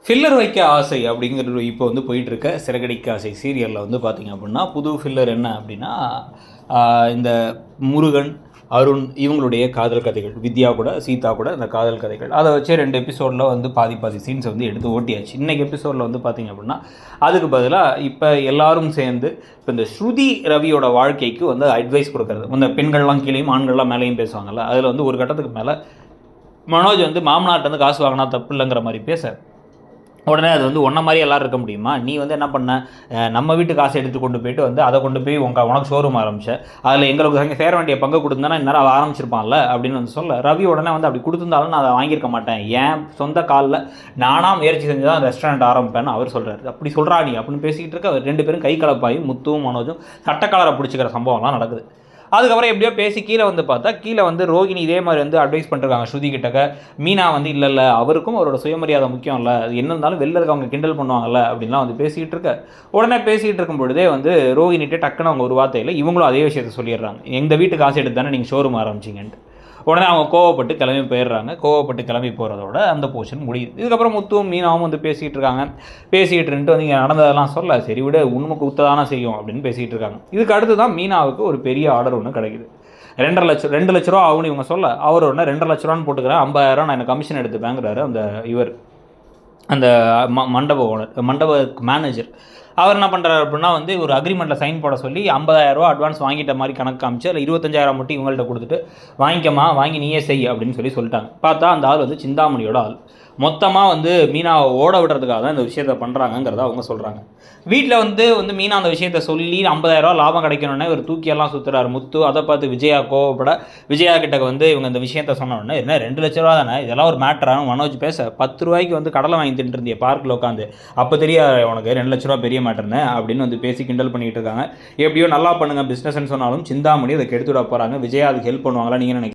Filler வைக்க ஆசை அப்படிங்கிறது இப்போ வந்து போயிட்டுருக்க சிறகடிக்க ஆசை சீரியலில் வந்து பார்த்திங்க அப்படின்னா புது ஃபில்லர் என்ன அப்படின்னா இந்த முருகன் அருண் இவங்களுடைய காதல் கதைகள், வித்யா கூட சீதா கூட இந்த காதல் கதைகள், அதை வச்சு 2 எபிசோடில் வந்து பாதி சீன்ஸை வந்து எடுத்து ஓட்டியாச்சு. இன்றைக்கி எபிசோடில் வந்து பார்த்திங்க அப்படின்னா அதுக்கு பதிலாக இப்போ எல்லாரும் சேர்ந்து இப்போ இந்த ஸ்ருதி ரவியோட வாழ்க்கைக்கு வந்து அட்வைஸ் கொடுக்குறது. இந்த பெண்கள்லாம் கீழேயும் ஆண்கள்லாம் மேலேயும் பேசுவாங்கள்ல, அதில் வந்து ஒரு கட்டத்துக்கு மேலே மனோஜ் வந்து மாமனார்ட்ட வந்து காசு வாங்கினா தப்பு இல்லைங்கிற மாதிரி பேச, உடனே அது வந்து ஒன்றை மாதிரி எல்லோரும் இருக்க முடியுமா, நீ வந்து என்ன பண்ண, நம்ம வீட்டு காசை எடுத்து கொண்டு போயிட்டு வந்து அதை கொண்டு போய் உனக்கு ஷோரூம் ஆரம்பிச்ச, அதில் எங்களுக்கு சேர வேண்டிய பங்கு கொடுத்துருந்தா இந்நேரம் அவள் ஆரம்பிச்சிருப்பான்ல அப்படின்னு வந்து சொல்ல, ரவி உடனே வந்து அப்படி கொடுத்துருந்தாலும் நான் அதை வாங்கியிருக்க மாட்டேன், ஏன் சொந்த காலில் நானாக முயற்சி செஞ்சு தான் ரெஸ்டாரண்ட் ஆரம்பிப்பேன்னு அவர் சொல்கிறார். அப்படி சொல்கிறா நீ அப்படின்னு பேசிக்கிட்டு இருக்க, 2 பேரும் கை கலப்பாகி முத்துவும் மனோஜும் சட்டக்காலரை பிடிச்சிக்கிற சம்பவம்லாம் நடக்குது. அதுக்கப்புறம் எப்படியோ பேசி கீழே வந்து பார்த்தா கீழே வந்து ரோகிணி இதே மாதிரி வந்து அட்வைஸ் பண்ணிருக்காங்க ஸ்ருதி கிட்டக்க. மீனா வந்து இல்லை அவருக்கும் அவரோட சுயமரியாதை முக்கியம் இல்லை, அது என்ன இருந்தாலும் வெளில இருக்கவங்க கிண்டல் பண்ணுவாங்கல்ல அப்படின்லாம் வந்து பேசிக்கிட்டு இருக்க. உடனே பேசிக்கிட்டு இருக்கும் பொழுதே வந்து ரோகிணிகிட்டே டக்குன்னு அவங்க ஒரு வார்த்தையில் இவங்களும் அதே விஷயத்தை சொல்லிடுறாங்க, எங்கள் வீட்டு காசு எடுத்து தானே நீங்கள் ஷோரூம் ஆரம்பிச்சிங்கன்ட்டு. உடனே அவங்க கோவப்பட்டு கிளம்பி போயிடுறாங்க. கோவப்பட்டு கிளம்பி போகிறதோட அந்த போர்ஷன் முடியுது. இதுக்கப்புறம் முத்துவும் மீனாவும் வந்து பேசிகிட்டு இருக்காங்க. பேசிகிட்டு இருந்துட்டு வந்து இங்கே நடந்ததெல்லாம் சொல்ல, சரி விட உண்மைக்கு உத்ததானே செய்யும் அப்படின்னு பேசிகிட்டு இருக்காங்க. இதுக்கு அடுத்து தான் மீனாவுக்கு ஒரு பெரிய ஆர்டர் ஒன்று கிடைக்குது. 2 லட்ச ரூபா ஆகும்னு இவங்க சொல்ல, அவர் உடனே 2 லட்ச ரூபான்னு போட்டுக்கிறேன், 50,000 நான் எனக்கு கமிஷன் எடுத்துப்பேங்கிறாரு அந்த மண்டப ஓனர், மண்டப மேனேஜர். அவர் என்ன பண்ணுறாரு அப்படின்னா வந்து ஒரு அக்ரிமெண்ட்டில் சைன் போட சொல்லி 50,000 ரூபா அட்வான்ஸ் வாங்கிட்ட மாதிரி கணக்கு காமிச்சு அதில் 25,000 மட்டும் இவங்கள்ட்ட கொடுத்துட்டு வாங்கிக்கமா, வாங்கி நீயே செய் அப்படின்னு சொல்லிட்டாங்க. பார்த்தா அந்த ஆள் வந்து சிந்தாமணியோட ஆள். மொத்தமாக வந்து மீனாவை ஓட விடுறதுக்காக தான் இந்த விஷயத்தை பண்ணுறாங்கங்கிறத அவங்க சொல்கிறாங்க. வீட்டில் வந்து மீனா அந்த விஷயத்தை சொல்லி 50,000 ரூபா லாபம் கிடைக்கணுன்னே ஒரு தூக்கியெல்லாம் சுற்றுறாரு முத்து. அதை பார்த்து விஜயா கோவப்பட, விஜயா கிட்ட வந்து இவங்க இந்த விஷயத்தை சொன்ன உடனே என்ன 2 லட்ச ரூபா தானே, இதெல்லாம் ஒரு மேட்டரானு மனோஜ் பேச, 10 ரூபாய்க்கு வந்து கடலை வாங்கி தின்ட்டு இருந்திய பார்க்கில் உட்காந்து, அப்போ தெரியாது உனக்கு 2 லட்ச ரூபா பெரிய மேட்டர்னு அப்படின்னு வந்து பேசி கிண்டல் பண்ணிகிட்டு இருக்காங்க. எப்படியோ நல்லா பண்ணுங்கள் பிஸ்னஸ்ன்னு சொன்னாலும் சிந்தாமணி அதை கெடுத்துட போகிறாங்க. விஜயா அதுக்கு ஹெல்ப் பண்ணுவாங்களா நீங்கள் நினைக்கிறீங்க?